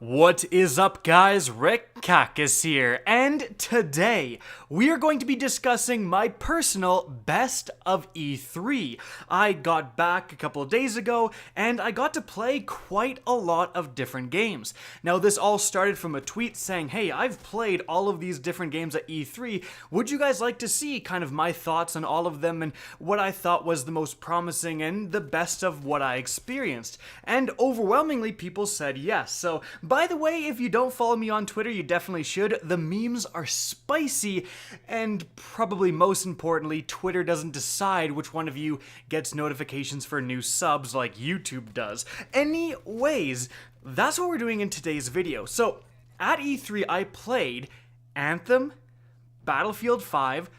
What is up, guys? Rick Cactus here, and today we are going to be discussing my personal best of E3. I got back a couple of days ago, and I got to play quite a lot of different games. Now, this all started from a tweet saying, hey, I've played all of these different games at E3. Would you guys like to see kind of my thoughts on all of them and what I thought was the most promising and the best of what I experienced? And overwhelmingly, people said yes. So, by the way, if you don't follow me on Twitter, you definitely should. The memes are spicy, and probably most importantly, Twitter doesn't decide which one of you gets notifications for new subs like YouTube does. Anyways, that's what we're doing in today's video. So, at E3, I played Anthem, Battlefield 5,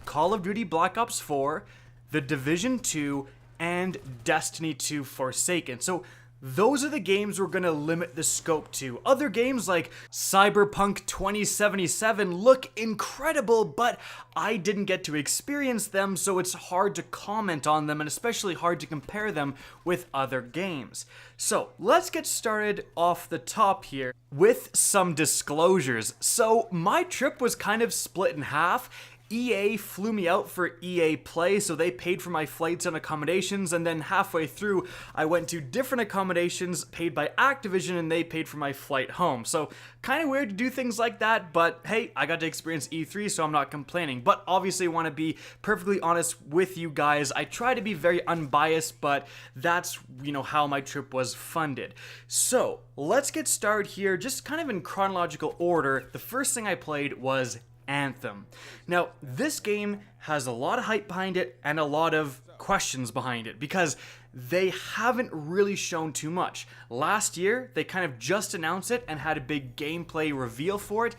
Call of Duty Black Ops 4, The Division 2, and Destiny 2 Forsaken. So, those are the games we're gonna limit the scope to. Other games like Cyberpunk 2077 look incredible, but I didn't get to experience them, so it's hard to comment on them and especially hard to compare them with other games. So let's get started off the top here with some disclosures. So my trip was kind of split in half. EA flew me out for EA Play, so they paid for my flights and accommodations, and then halfway through, I went to different accommodations paid by Activision, and they paid for my flight home. So, kind of weird to do things like that, but hey, I got to experience E3, so I'm not complaining. But obviously, I want to be perfectly honest with you guys. I try to be very unbiased, but that's, how my trip was funded. So, let's get started here, just kind of in chronological order. The first thing I played was Anthem. Now, this game has a lot of hype behind it and a lot of questions behind it because they haven't really shown too much. Last year, they kind of just announced it and had a big gameplay reveal for it.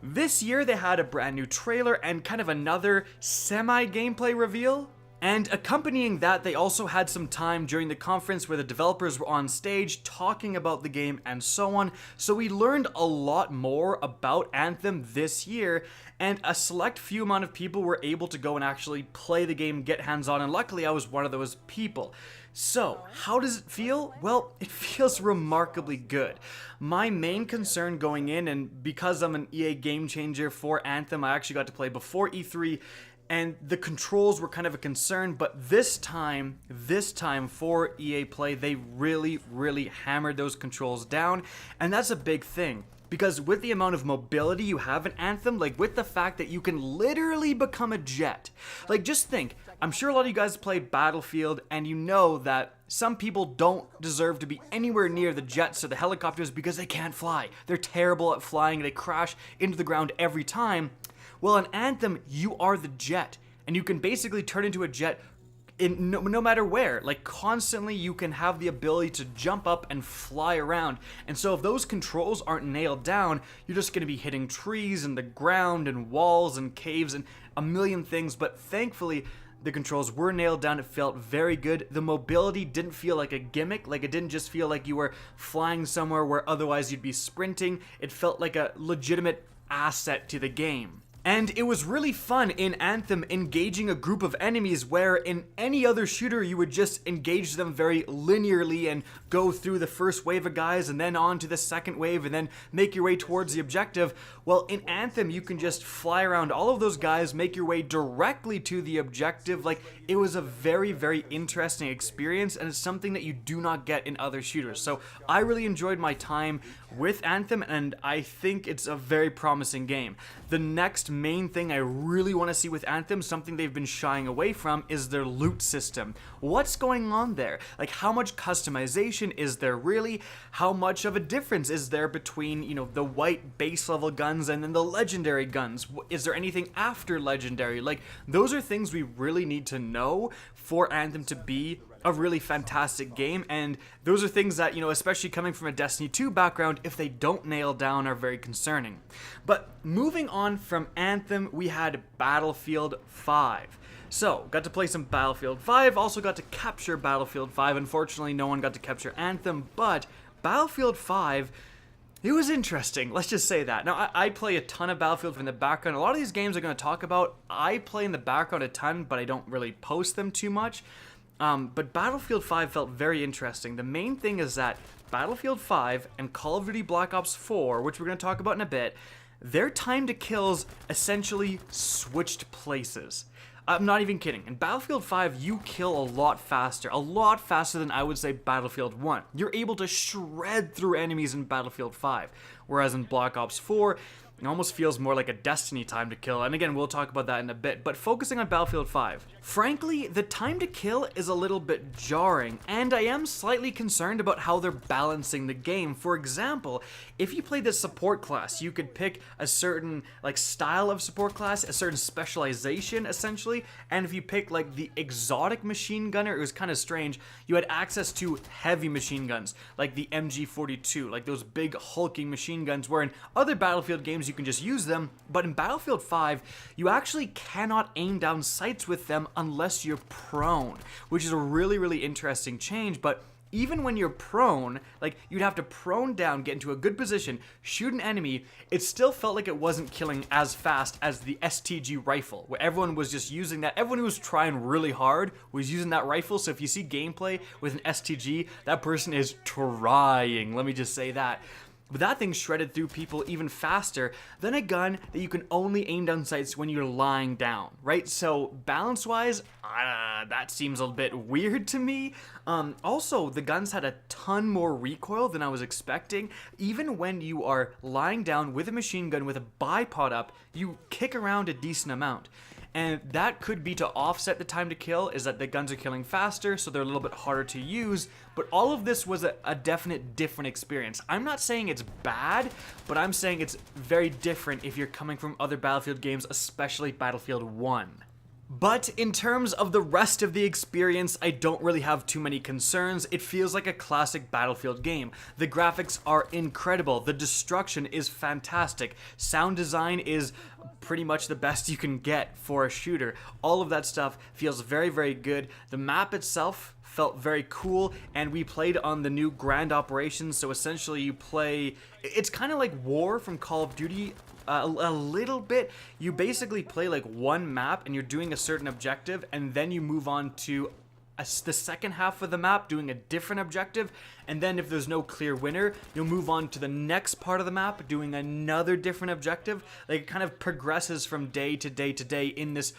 This year, they had a brand new trailer and kind of another semi-gameplay reveal. And accompanying that, they also had some time during the conference where the developers were on stage talking about the game and so on. So we learned a lot more about Anthem this year, and a select few amount of people were able to go and actually play the game, get hands-on, and luckily I was one of those people. So, how does it feel? Well, it feels remarkably good. My main concern going in, and because I'm an EA game changer for Anthem, I actually got to play before E3, and the controls were kind of a concern, but this time for EA Play, they really hammered those controls down, and that's a big thing. Because with the amount of mobility you have in Anthem, like with the fact that you can literally become a jet. Like just think, I'm sure a lot of you guys play Battlefield and you know that some people don't deserve to be anywhere near the jets or the helicopters because they can't fly. They're terrible at flying, they crash into the ground every time. Well, in Anthem, you are the jet, and you can basically turn into a jet in no matter where. Like, constantly you can have the ability to jump up and fly around. And so if those controls aren't nailed down, you're just going to be hitting trees and the ground and walls and caves and a million things. But thankfully, the controls were nailed down. It felt very good. The mobility didn't feel like a gimmick. Like, it didn't just feel like you were flying somewhere where otherwise you'd be sprinting. It felt like a legitimate asset to the game. And it was really fun in Anthem engaging a group of enemies where in any other shooter you would just engage them very linearly and go through the first wave of guys and then on to the second wave and then make your way towards the objective. Well, in Anthem you can just fly around all of those guys, make your way directly to the objective. Like, it was a very interesting experience, and it's something that you do not get in other shooters. So I really enjoyed my time with Anthem, and I think it's a very promising game. The next main thing I really want to see with Anthem, something they've been shying away from, is their loot system. What's going on there? Like, how much customization is there really? How much of a difference is there between, the white base level guns and then the legendary guns? Is there anything after legendary? Like, those are things we really need to know for Anthem to be a really fantastic game, and those are things that, especially coming from a Destiny 2 background, if they don't nail down, are very concerning. But moving on from Anthem, we had Battlefield 5. So, got to play some Battlefield 5, also got to capture Battlefield 5. Unfortunately, no one got to capture Anthem, but Battlefield 5, it was interesting, let's just say that. Now, I play a ton of Battlefield in the background. A lot of these games I'm going to talk about, I play in the background a ton, but I don't really post them too much. But Battlefield 5 felt very interesting. The main thing is that Battlefield 5 and Call of Duty Black Ops 4, which we're going to talk about in a bit, their time to kills essentially switched places. I'm not even kidding. In Battlefield 5, you kill a lot faster than I would say Battlefield 1. You're able to shred through enemies in Battlefield 5, whereas in Black Ops 4, it almost feels more like a Destiny time to kill, and again, we'll talk about that in a bit, but focusing on Battlefield 5. Frankly, the time to kill is a little bit jarring, and I am slightly concerned about how they're balancing the game. For example, if you play the support class, you could pick a certain, style of support class, a certain specialization, essentially, and if you pick, the exotic machine gunner, it was kind of strange, you had access to heavy machine guns, like the MG42, like those big hulking machine guns, where in other Battlefield games, you can just use them, but in Battlefield 5, you actually cannot aim down sights with them unless you're prone, which is a really, really interesting change. But even when you're prone, you'd have to prone down, get into a good position, shoot an enemy, it still felt like it wasn't killing as fast as the STG rifle, where everyone was just using that. Everyone who was trying really hard was using that rifle, so if you see gameplay with an STG, that person is trying, let me just say that. But that thing shredded through people even faster than a gun that you can only aim down sights when you're lying down, right? So balance-wise, that seems a bit weird to me. Also, the guns had a ton more recoil than I was expecting. Even when you are lying down with a machine gun with a bipod up, you kick around a decent amount. And that could be to offset the time to kill, is that the guns are killing faster, so they're a little bit harder to use, but all of this was a definite different experience. I'm not saying it's bad, but I'm saying it's very different if you're coming from other Battlefield games, especially Battlefield 1. But in terms of the rest of the experience, I don't really have too many concerns. It feels like a classic Battlefield game. The graphics are incredible. The destruction is fantastic. Sound design is pretty much the best you can get for a shooter. All of that stuff feels very, very good. The map itself felt very cool, and we played on the new Grand Operations, so essentially you play, it's kind of like War from Call of Duty, a little bit. You basically play one map and you're doing a certain objective, and then you move on to the second half of the map doing a different objective, and then if there's no clear winner, you'll move on to the next part of the map doing another different objective. It kind of progresses from day to day to day in this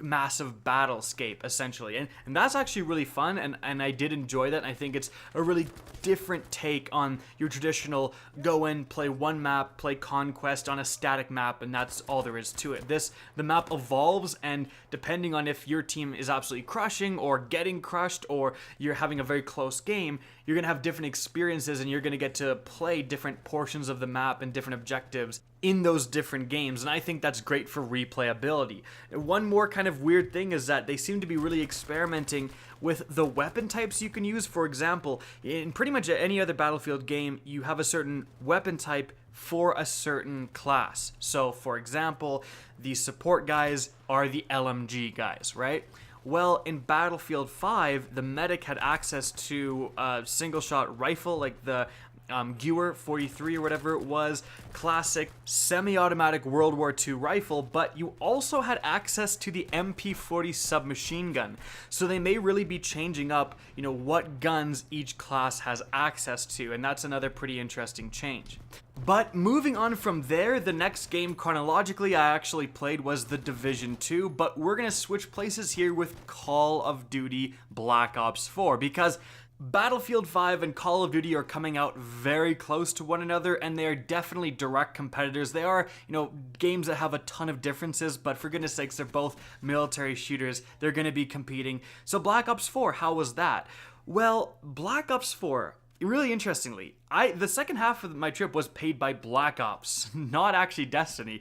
massive battlescape, essentially, and that's actually really fun, and I did enjoy that. I think it's a really different take on your traditional go in, play one map, play Conquest on a static map, and that's all there is to it. The map evolves, and depending on if your team is absolutely crushing or getting crushed, or you're having a very close game, you're gonna have different experiences, and you're gonna get to play different portions of the map and different objectives in those different games, and I think that's great for replayability. One more kind of weird thing is that they seem to be really experimenting with the weapon types you can use. For example, in pretty much any other Battlefield game, you have a certain weapon type for a certain class. So, for example, the support guys are the LMG guys, right? Well, in Battlefield 5, the medic had access to a single-shot rifle, like the Gewehr 43 or whatever it was, classic semi-automatic World War II rifle, but you also had access to the MP40 submachine gun. So they may really be changing up, what guns each class has access to, and that's another pretty interesting change. But moving on from there, the next game chronologically I actually played was The Division 2, but we're gonna switch places here with Call of Duty Black Ops 4, because Battlefield 5 and Call of Duty are coming out very close to one another, and they are definitely direct competitors. They are, games that have a ton of differences, but for goodness sakes, they're both military shooters. They're going to be competing. So Black Ops 4, how was that? Well, Black Ops 4, really interestingly, the second half of my trip was paid by Black Ops, not actually Destiny.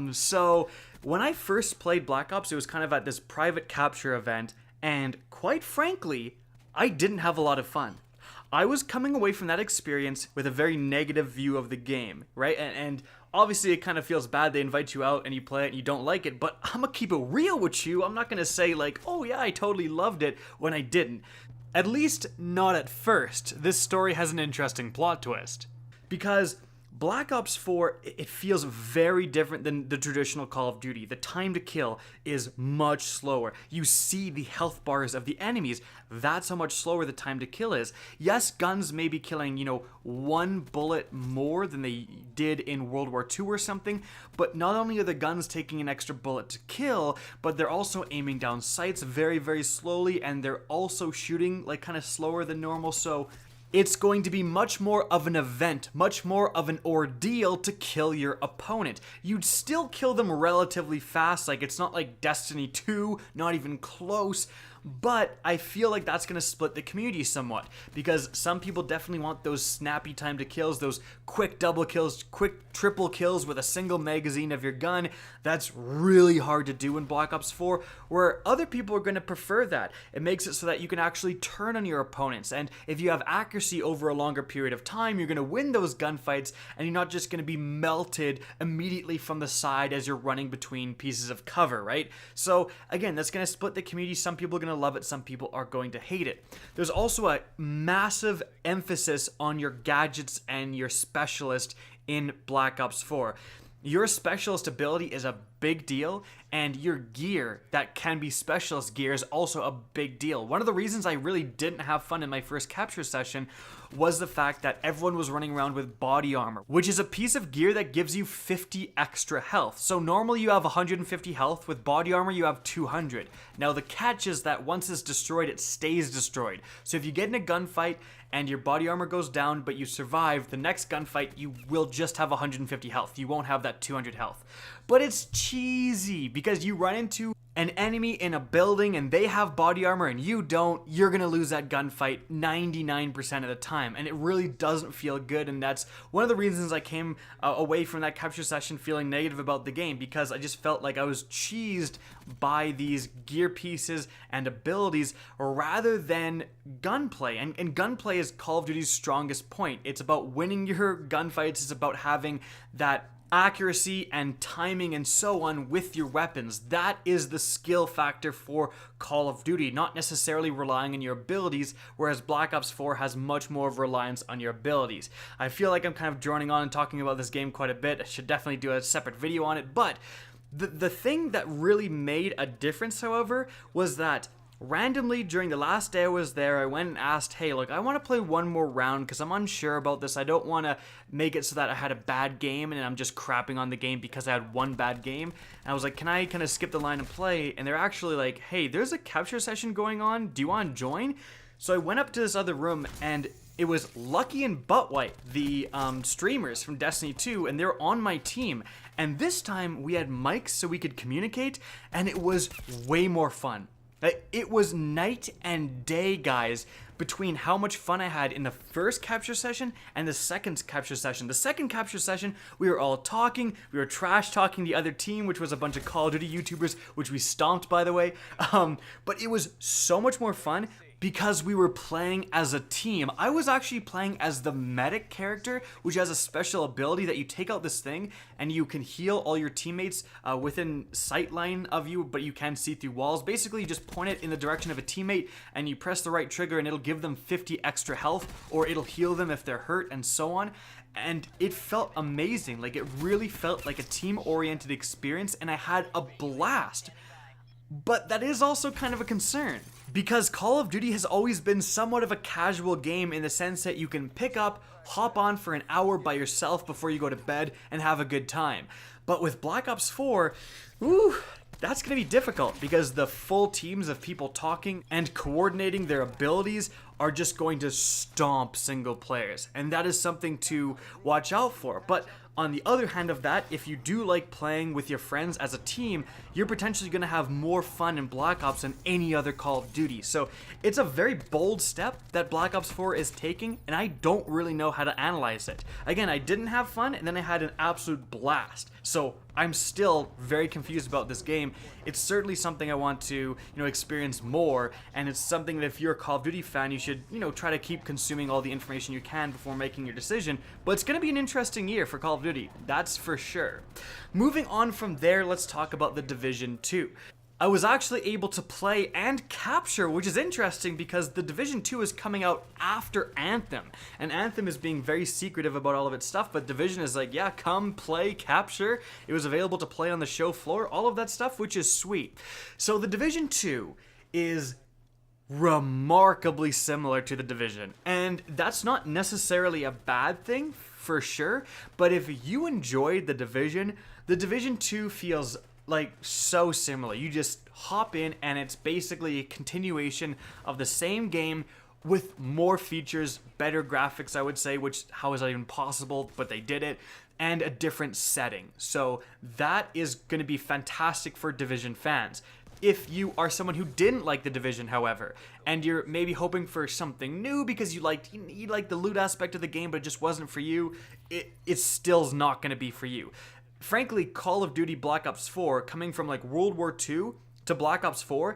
So when I first played Black Ops, it was kind of at this private capture event, and quite frankly, I didn't have a lot of fun. I was coming away from that experience with a very negative view of the game, right? And obviously it kind of feels bad. They invite you out and you play it and you don't like it, but I'm gonna keep it real with you. I'm not gonna say oh yeah, I totally loved it when I didn't. At least not at first. This story has an interesting plot twist. Because Black Ops 4, it feels very different than the traditional Call of Duty. The time to kill is much slower. You see the health bars of the enemies. That's how much slower the time to kill is. Yes, guns may be killing, one bullet more than they did in World War II or something, but not only are the guns taking an extra bullet to kill, but they're also aiming down sights very, very slowly, and they're also shooting like kind of slower than normal, so it's going to be much more of an event, much more of an ordeal to kill your opponent. You'd still kill them relatively fast, like it's not like Destiny 2, not even close, but I feel like that's going to split the community somewhat, because some people definitely want those snappy time to kills, those quick double kills, quick triple kills with a single magazine of your gun. That's really hard to do in Black Ops 4, where other people are going to prefer that. It makes it so that you can actually turn on your opponents, and if you have accuracy over a longer period of time, you're going to win those gunfights, and you're not just going to be melted immediately from the side as you're running between pieces of cover, right? So again, that's going to split the community. Some people are going to love it, some people are going to hate it. There's also a massive emphasis on your gadgets and your specialist in Black Ops 4. Your specialist ability is a big deal, and your gear that can be specialist gear is also a big deal. One of the reasons I really didn't have fun in my first capture session was the fact that everyone was running around with body armor, which is a piece of gear that gives you 50 extra health. So normally you have 150 health, with body armor you have 200. Now the catch is that once it's destroyed, it stays destroyed. So if you get in a gunfight and your body armor goes down but you survive, the next gunfight you will just have 150 health. You won't have that 200 health. But it's cheesy because you run into an enemy in a building and they have body armor and you don't, you're gonna lose that gunfight 99% of the time, and it really doesn't feel good. And that's one of the reasons I came away from that capture session feeling negative about the game, because I just felt like I was cheesed by these gear pieces and abilities rather than gunplay. And gunplay is Call of Duty's strongest point. It's about winning your gunfights, it's about having that accuracy and timing and so on with your weapons. That is the skill factor for Call of Duty, not necessarily relying on your abilities, whereas Black Ops 4 has much more of reliance on your abilities. I feel like I'm kind of droning on and talking about this game quite a bit. I should definitely do a separate video on it, but the thing that really made a difference, however, was that randomly during the last day I was there, I went and asked, hey, look, I want to play one more round because I'm unsure about this. I don't want to make it so that I had a bad game and I'm just crapping on the game because I had one bad game. And I was like, can I kind of skip the line and play? And they're actually like, hey, there's a capture session going on. Do you want to join? So I went up to this other room, and it was Lucky and Buttwhite, the streamers from Destiny 2, and they're on my team. And this time we had mics so we could communicate, and it was way more fun. It was night and day, guys, between how much fun I had in the first capture session and the second capture session. The second capture session, we were all talking, we were trash talking the other team, which was a bunch of Call of Duty YouTubers, which we stomped, by the way. But it was so much more fun because we were playing as a team. I was actually playing as the medic character, which has a special ability that you take out this thing and you can heal all your teammates within sight line of you, but you can see through walls. Basically, you just point it in the direction of a teammate and you press the right trigger and it'll give them 50 extra health, or it'll heal them if they're hurt, and so on. And it felt amazing. Like, it really felt like a team-oriented experience, and I had a blast. But that is also kind of a concern, because Call of Duty has always been somewhat of a casual game in the sense that you can pick up, hop on for an hour by yourself before you go to bed and have a good time. But with Black Ops 4, that's going to be difficult, because the full teams of people talking and coordinating their abilities are just going to stomp single players, and that is something to watch out for. But on the other hand of that, if you do like playing with your friends as a team, you're potentially going to have more fun in Black Ops than any other Call of Duty. So it's a very bold step that Black Ops 4 is taking, and I don't really know how to analyze it. Again, I didn't have fun, and then I had an absolute blast. So I'm still very confused about this game. It's certainly something I want to, experience more, and it's something that if you're a Call of Duty fan, you should, try to keep consuming all the information you can before making your decision. But it's going to be an interesting year for Call of Duty, that's for sure. Moving on from there, let's talk about The Division 2. I was actually able to play and capture, which is interesting because the Division 2 is coming out after Anthem. And Anthem is being very secretive about all of its stuff, but Division is like, yeah, come play, capture. It was available to play on the show floor, all of that stuff, which is sweet. So the Division 2 is remarkably similar to the Division. And that's not necessarily a bad thing, for sure. But if you enjoyed the Division 2 feels like so similar. You just hop in and it's basically a continuation of the same game with more features, better graphics, I would say, which how is that even possible? But they did it, and a different setting. So that is going to be fantastic for Division fans. If you are someone who didn't like the Division, however, and you're maybe hoping for something new because you liked the loot aspect of the game, but it just wasn't for you, it still's not going to be for you. Frankly, Call of Duty Black Ops 4, coming from like World War II to Black Ops 4,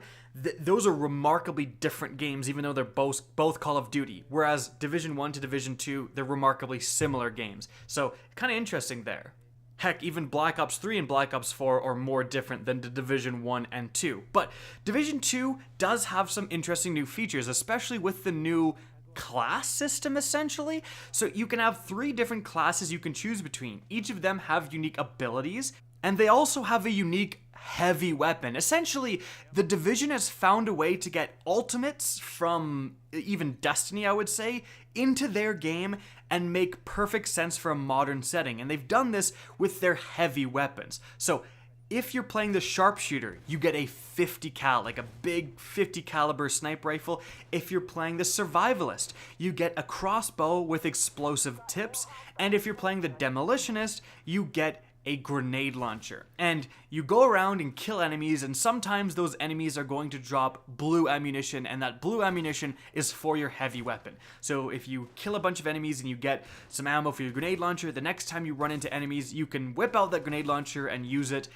those are remarkably different games, even though they're both Call of Duty. Whereas Division 1 to Division 2, they're remarkably similar games. So, kind of interesting there. Heck, even Black Ops 3 and Black Ops 4 are more different than the Division 1 and 2. But Division 2 does have some interesting new features, especially with the new class system, essentially. So you can have 3 different classes you can choose between. Each of them have unique abilities, and they also have a unique heavy weapon. Essentially, the Division has found a way to get ultimates from even Destiny, I would say, into their game and make perfect sense for a modern setting. And they've done this with their heavy weapons. So if you're playing the sharpshooter, you get a 50 cal, like a big 50 caliber sniper rifle. If you're playing the survivalist, you get a crossbow with explosive tips. And if you're playing the demolitionist, you get a grenade launcher. And you go around and kill enemies, and sometimes those enemies are going to drop blue ammunition, and that blue ammunition is for your heavy weapon. So if you kill a bunch of enemies and you get some ammo for your grenade launcher, the next time you run into enemies, you can whip out that grenade launcher and use it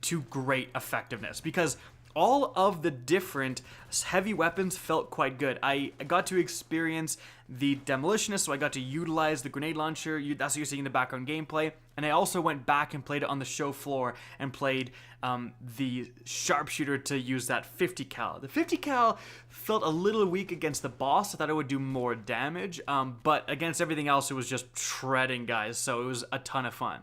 to great effectiveness, because all of the different heavy weapons felt quite good. I got to experience the demolitionist, so I got to utilize the grenade launcher. That's what you're seeing in the background gameplay. And I also went back and played it on the show floor and played the sharpshooter to use that 50 cal. The 50 cal felt a little weak against the boss. I thought it would do more damage, but against everything else, it was just shredding, guys. So it was a ton of fun.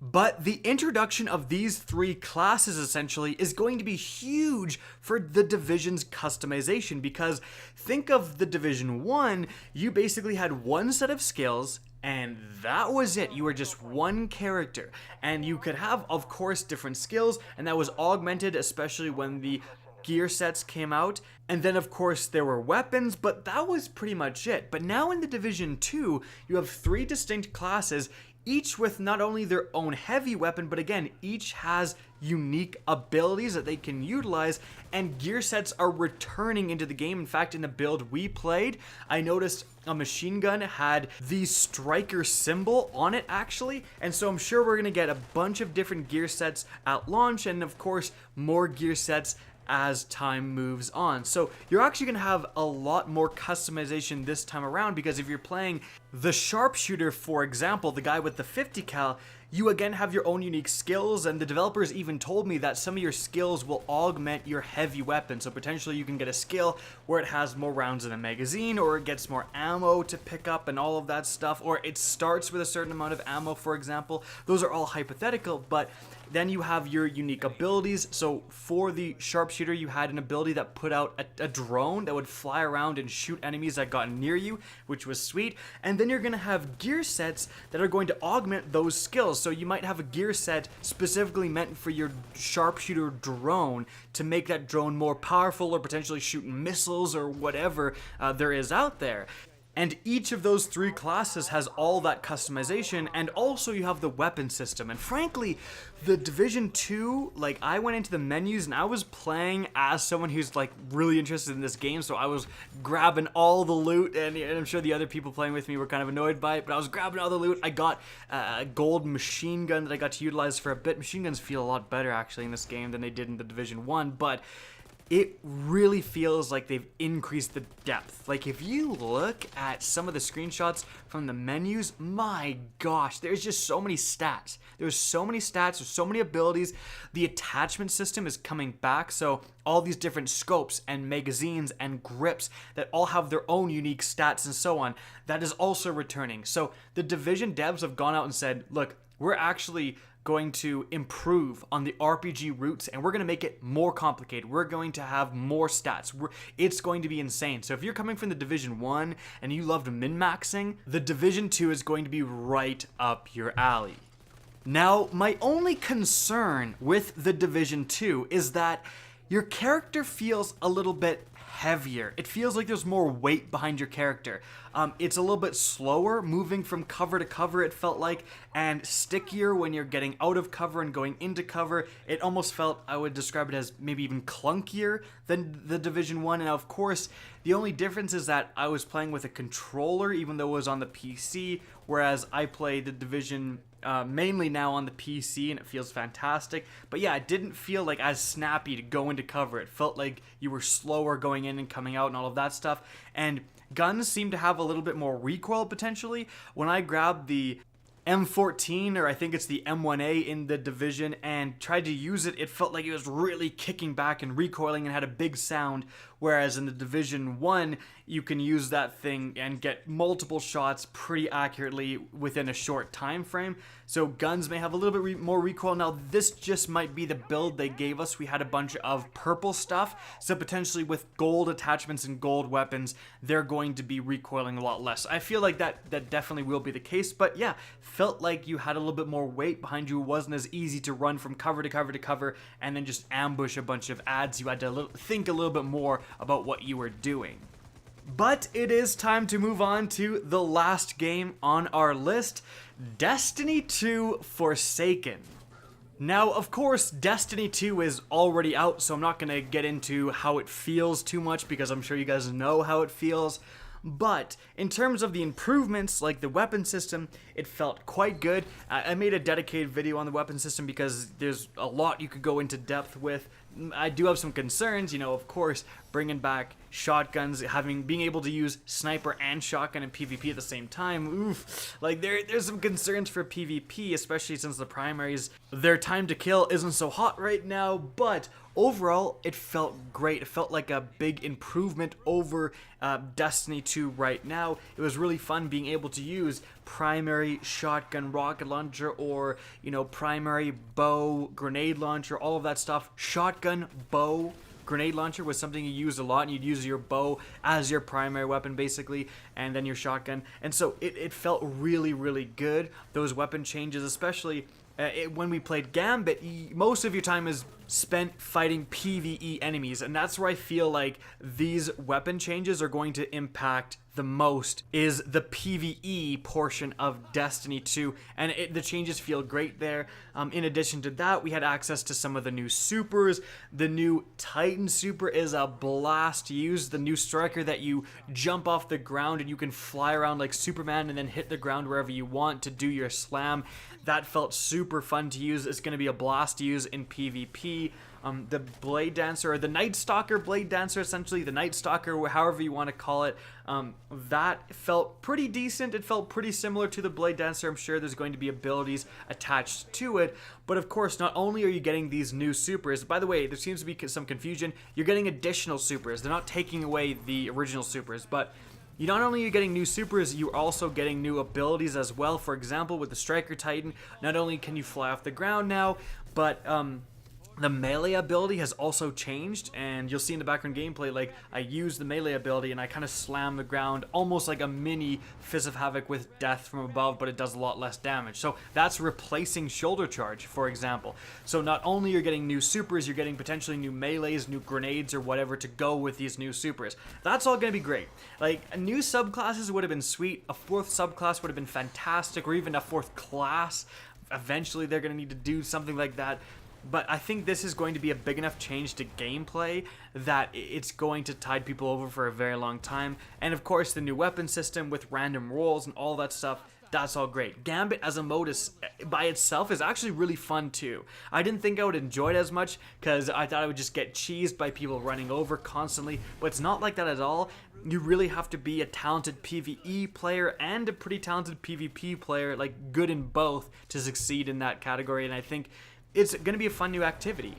But the introduction of these 3 classes essentially is going to be huge for the Division's customization, because think of the Division 1, you basically had one set of skills and that was it. You were just one character, and you could have, of course, different skills, and that was augmented, especially when the gear sets came out. And then of course there were weapons, but that was pretty much it. But now in the Division 2, you have 3 distinct classes, each with not only their own heavy weapon, but again, each has unique abilities that they can utilize, and gear sets are returning into the game. In fact, in the build we played, I noticed a machine gun had the striker symbol on it, actually, and so I'm sure we're going to get a bunch of different gear sets at launch, and of course, more gear sets as time moves on. So you're actually going to have a lot more customization this time around, because if you're playing the sharpshooter, for example, the guy with the 50 cal, you again have your own unique skills, and the developers even told me that some of your skills will augment your heavy weapon. So potentially you can get a skill where it has more rounds in a magazine, or it gets more ammo to pick up and all of that stuff, or it starts with a certain amount of ammo, for example. Those are all hypothetical, but then you have your unique abilities. So for the sharpshooter, you had an ability that put out a drone that would fly around and shoot enemies that got near you, which was sweet. And then you're going to have gear sets that are going to augment those skills. So you might have a gear set specifically meant for your sharpshooter drone to make that drone more powerful, or potentially shooting missiles or whatever there is out there. And each of those 3 classes has all that customization, and also you have the weapon system. And frankly, the Division 2, like, I went into the menus and I was playing as someone who's like really interested in this game, so I was grabbing all the loot, and I'm sure the other people playing with me were kind of annoyed by it, but I was grabbing all the loot. I got a gold machine gun that I got to utilize for a bit. Machine guns feel a lot better actually in this game than they did in the Division 1, but it really feels like they've increased the depth. Like, if you look at some of the screenshots from the menus, my gosh, there's just so many stats. There's so many stats, there's so many abilities. The attachment system is coming back, so all these different scopes and magazines and grips that all have their own unique stats and so on, that is also returning. So the Division devs have gone out and said, look, we're actually going to improve on the RPG routes, and we're going to make it more complicated. We're going to have more stats. It's going to be insane. So if you're coming from the Division 1 and you loved min-maxing, the Division 2 is going to be right up your alley. Now, my only concern with the Division 2 is that your character feels a little bit heavier. It feels like there's more weight behind your character. It's a little bit slower moving from cover to cover, it felt like, and stickier when you're getting out of cover and going into cover. It almost felt, I would describe it as maybe even clunkier than the Division 1. And of course, the only difference is that I was playing with a controller, even though it was on the PC, whereas I play the Division mainly now on the PC, and it feels fantastic. But yeah, it didn't feel like as snappy to go into cover. It felt like you were slower going in and coming out and all of that stuff. And guns seem to have a little bit more recoil potentially. When I grabbed the M14, or I think it's the M1A in the Division, and tried to use it, it felt like it was really kicking back and recoiling and had a big sound, whereas in the Division 1, you can use that thing and get multiple shots pretty accurately within a short time frame. So guns may have a little bit more recoil. Now, this just might be the build they gave us. We had a bunch of purple stuff, so potentially with gold attachments and gold weapons, they're going to be recoiling a lot less. I feel like that definitely will be the case, but yeah, felt like you had a little bit more weight behind you. It wasn't as easy to run from cover to cover to cover and then just ambush a bunch of ads. You had to think a little bit more about what you were doing. But it is time to move on to the last game on our list, Destiny 2 Forsaken. Now, of course, Destiny 2 is already out, so I'm not going to get into how it feels too much because I'm sure you guys know how it feels. But in terms of the improvements, like the weapon system, it felt quite good. I made a dedicated video on the weapon system because there's a lot you could go into depth with. I do have some concerns, of course, bringing back shotguns, being able to use sniper and shotgun in PvP at the same time. Oof, like there's some concerns for PvP, especially since the primaries, their time to kill isn't so hot right now, but overall, it felt great. It felt like a big improvement over Destiny 2 right now. It was really fun being able to use primary shotgun rocket launcher or, primary bow grenade launcher, all of that stuff. Shotgun, bow, grenade launcher was something you used a lot, and you'd use your bow as your primary weapon basically, and then your shotgun. And so it felt really, really good. Those weapon changes, especially when we played Gambit, most of your time is spent fighting PvE enemies, and that's where I feel like these weapon changes are going to impact the most, is the PvE portion of Destiny 2, and the changes feel great there. In addition to that, we had access to some of the new supers. The new Titan super is a blast to use. The new striker that you jump off the ground and you can fly around like Superman and then hit the ground wherever you want to do your slam. That felt super fun to use. It's going to be a blast to use in PvP. The Blade Dancer, or the Night Stalker Blade Dancer, essentially, the Night Stalker, however you want to call it, that felt pretty decent. It felt pretty similar to the Blade Dancer. I'm sure there's going to be abilities attached to it, but of course, not only are you getting these new supers, by the way, there seems to be some confusion, you're getting additional supers. They're not taking away the original supers, but you not only are getting new supers, you're also getting new abilities as well. For example, with the Striker Titan, not only can you fly off the ground now, but the melee ability has also changed, and you'll see in the background gameplay, like, I use the melee ability and I kind of slam the ground almost like a mini Fist of Havoc with death from above, but it does a lot less damage. So that's replacing shoulder charge, for example. So not only you're getting new supers, you're getting potentially new melees, new grenades, or whatever to go with these new supers. That's all going to be great. Like, new subclasses would have been sweet, a fourth subclass would have been fantastic, or even a fourth class. Eventually they're going to need to do something like that. But I think this is going to be a big enough change to gameplay that it's going to tide people over for a very long time. And of course, the new weapon system with random rolls and all that stuff, That's all great. Gambit as a mode by itself is actually really fun too. I didn't think I would enjoy it as much because I thought I would just get cheesed by people running over constantly, but it's not like that at all. You really have to be a talented PvE player and a pretty talented PvP player, like good in both, to succeed in that category, and I think it's going to be a fun new activity.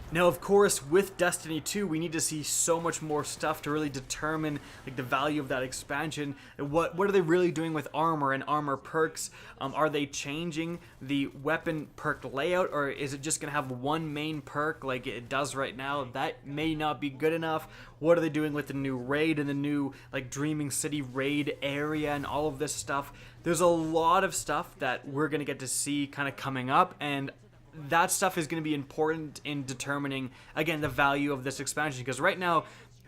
Now, of course, with Destiny 2, we need to see so much more stuff to really determine like the value of that expansion. What are they really doing with armor and armor perks? Are they changing the weapon perk layout, or is it just going to have one main perk like it does right now? That may not be good enough. What are they doing with the new raid and the new like Dreaming City raid area and all of this stuff? There's a lot of stuff that we're going to get to see kind of coming up, and that stuff is going to be important in determining, again, the value of this expansion, because right now,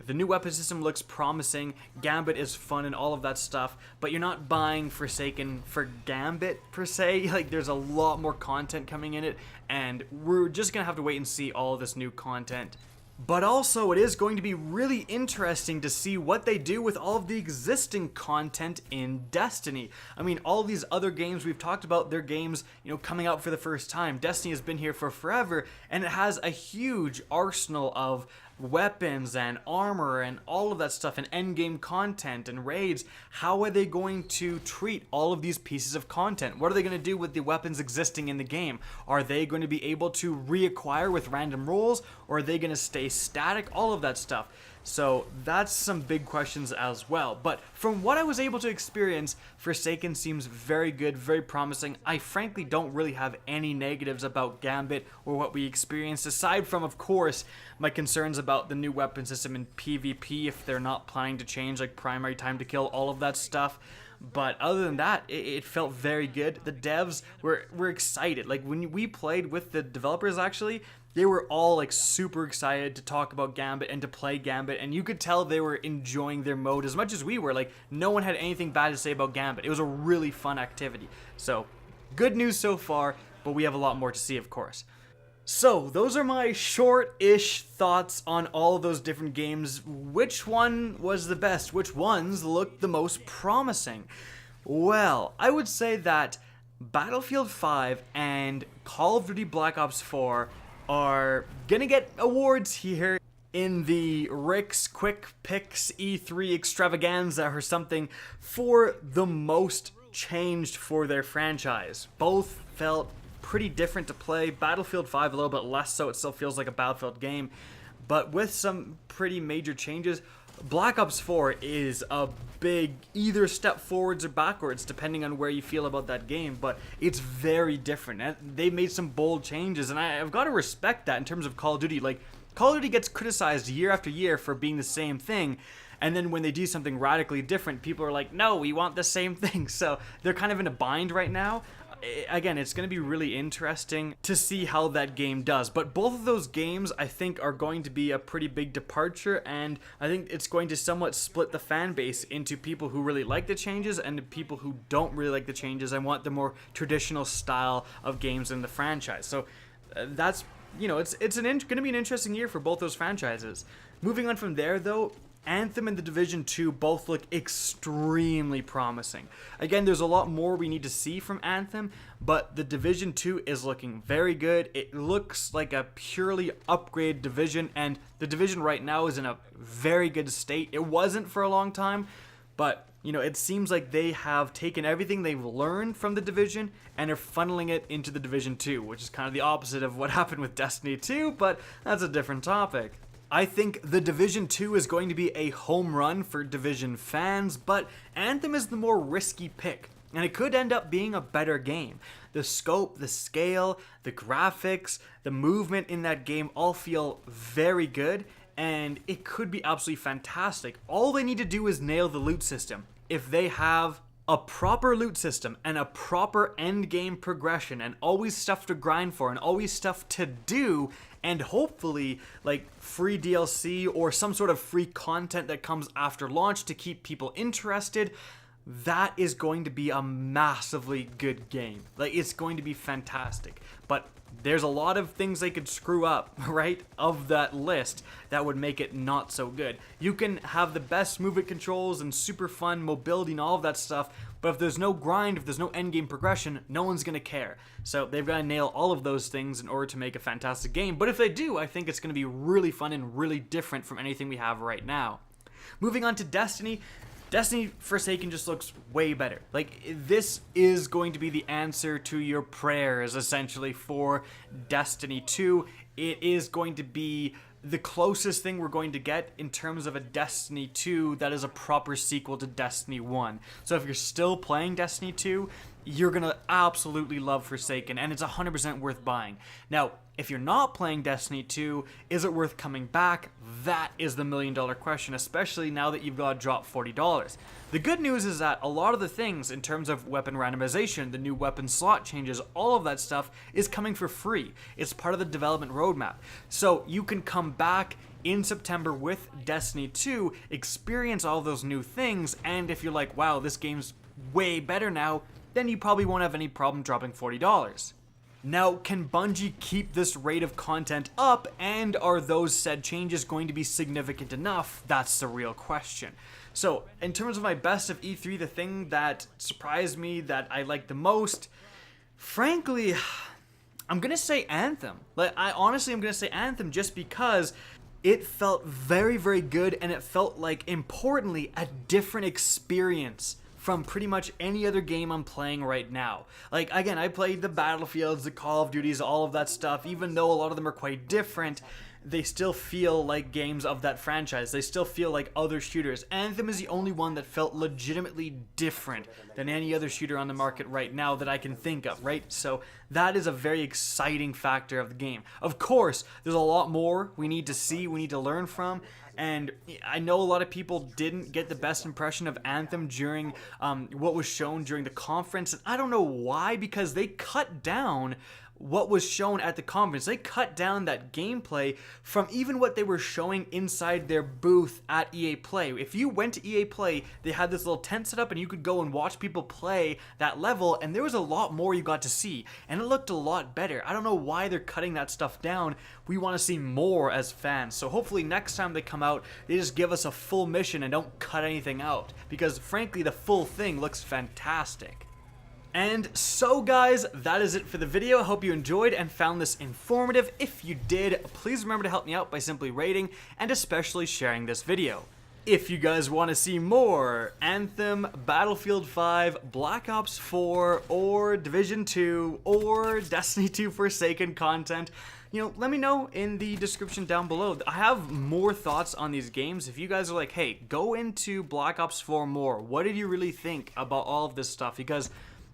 the new weapon system looks promising, Gambit is fun and all of that stuff, but you're not buying Forsaken for Gambit, per se. Like, there's a lot more content coming in it, and we're just going to have to wait and see all of this new content. But also, it is going to be really interesting to see what they do with all of the existing content in Destiny. I mean, all these other games we've talked about, they're games, coming out for the first time. Destiny has been here for forever, and it has a huge arsenal of weapons and armor and all of that stuff, and endgame content and raids. How are they going to treat all of these pieces of content? What are they going to do with the weapons existing in the game? Are they going to be able to reacquire with random rolls, or are they going to stay static? All of that stuff. So that's some big questions as well. But from what I was able to experience, Forsaken seems very good, very promising. I frankly don't really have any negatives about Gambit or what we experienced, aside from, of course, my concerns about the new weapon system in PvP, if they're not planning to change like primary time to kill, all of that stuff. But other than that, it felt very good. The devs were excited. Like, when we played with the developers, actually, they were all like super excited to talk about Gambit and to play Gambit, and you could tell they were enjoying their mode as much as we were. Like, no one had anything bad to say about Gambit. It was a really fun activity. So, good news so far, but we have a lot more to see, of course. So, those are my short-ish thoughts on all of those different games. Which one was the best? Which ones looked the most promising? Well, I would say that Battlefield 5 and Call of Duty Black Ops 4 are gonna get awards here in the Rick's Quick Picks E3 extravaganza or something for the most changed for their franchise. Both felt pretty different to play. Battlefield 5 a little bit less so, it still feels like a Battlefield game, but with some pretty major changes. Black Ops 4 is a big either step forwards or backwards depending on where you feel about that game, but it's very different. They made some bold changes, and I've got to respect that in terms of Call of Duty. Like, Call of Duty gets criticized year after year for being the same thing, and then when they do something radically different, people are like, no, we want the same thing. So they're kind of in a bind right now. Again, it's going to be really interesting to see how that game does. But both of those games, I think, are going to be a pretty big departure, and I think it's going to somewhat split the fan base into people who really like the changes and people who don't really like the changes and want the more traditional style of games in the franchise. So that's, it's going to be an interesting year for both those franchises. Moving on from there, though, Anthem and The Division 2 both look extremely promising. Again, there's a lot more we need to see from Anthem, but The Division 2 is looking very good. It looks like a purely upgraded Division, and The Division right now is in a very good state. It wasn't for a long time, but it seems like they have taken everything they've learned from The Division and are funneling it into The Division 2, which is kind of the opposite of what happened with Destiny 2, but that's a different topic. I think The Division 2 is going to be a home run for Division fans, but Anthem is the more risky pick, and it could end up being a better game. The scope, the scale, the graphics, the movement in that game all feel very good, and it could be absolutely fantastic. All they need to do is nail the loot system. If they have a proper loot system and a proper end game progression and always stuff to grind for and always stuff to do, and hopefully like free DLC or some sort of free content that comes after launch to keep people interested, that is going to be a massively good game. Like, it's going to be fantastic. But there's a lot of things they could screw up, right, of that list that would make it not so good. You can have the best movement controls and super fun mobility and all of that stuff, but if there's no grind, if there's no endgame progression, no one's going to care. So they've got to nail all of those things in order to make a fantastic game. But if they do, I think it's going to be really fun and really different from anything we have right now. Moving on to Destiny. Destiny Forsaken just looks way better. Like, this is going to be the answer to your prayers, essentially, for Destiny 2. It is going to be the closest thing we're going to get in terms of a Destiny 2 that is a proper sequel to Destiny 1. So if you're still playing Destiny 2, you're going to absolutely love Forsaken, and it's 100% worth buying. Now, if you're not playing Destiny 2, is it worth coming back? That is the million-dollar question, especially now that you've got to drop $40. The good news is that a lot of the things in terms of weapon randomization, the new weapon slot changes, all of that stuff is coming for free. It's part of the development roadmap. So you can come back in September with Destiny 2, experience all those new things, and if you're like, wow, this game's way better now, then you probably won't have any problem dropping $40. Now, can Bungie keep this rate of content up, and are those said changes going to be significant enough? That's the real question. So, in terms of my best of E3, the thing that surprised me, that I liked the most, frankly, I'm gonna say Anthem. Like, I honestly am gonna say Anthem just because it felt very, very good, and it felt like, importantly, a different experience from pretty much any other game I'm playing right now. Like, again, I played the Battlefields, the Call of Duties, all of that stuff. Even though a lot of them are quite different, they still feel like games of that franchise. They still feel like other shooters. Anthem is the only one that felt legitimately different than any other shooter on the market right now that I can think of, right? So that is a very exciting factor of the game. Of course, there's a lot more we need to see, we need to learn from, and I know a lot of people didn't get the best impression of Anthem during what was shown during the conference, and I don't know why, because they cut down what was shown at the conference. They cut down that gameplay from even what they were showing inside their booth at EA Play. If you went to EA Play, they had this little tent set up and you could go and watch people play that level, and there was a lot more you got to see, and it looked a lot better. I don't know why they're cutting that stuff down. We want to see more as fans, so hopefully next time they come out, they just give us a full mission and don't cut anything out, because frankly, the full thing looks fantastic. And so guys, that is it for the video. I hope you enjoyed and found this informative. If you did, please remember to help me out by simply rating and especially sharing this video. If you guys want to see more Anthem, Battlefield 5, Black Ops 4, or Division 2, or Destiny 2 Forsaken content, let me know in the description down below. I have more thoughts on these games. If you guys are like, hey, go into Black Ops 4 more. What did you really think about all of this stuff? Because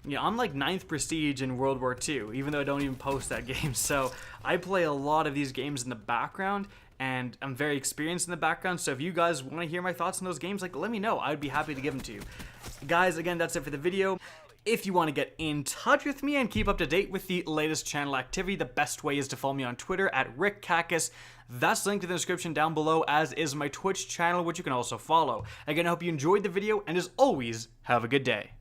I'm like 9th Prestige in World War II, even though I don't even post that game. So I play a lot of these games in the background, and I'm very experienced in the background. So if you guys want to hear my thoughts on those games, let me know. I'd be happy to give them to you. Guys, again, that's it for the video. If you want to get in touch with me and keep up to date with the latest channel activity, the best way is to follow me on Twitter at RickCacus. That's linked in the description down below, as is my Twitch channel, which you can also follow. Again, I hope you enjoyed the video, and as always, have a good day.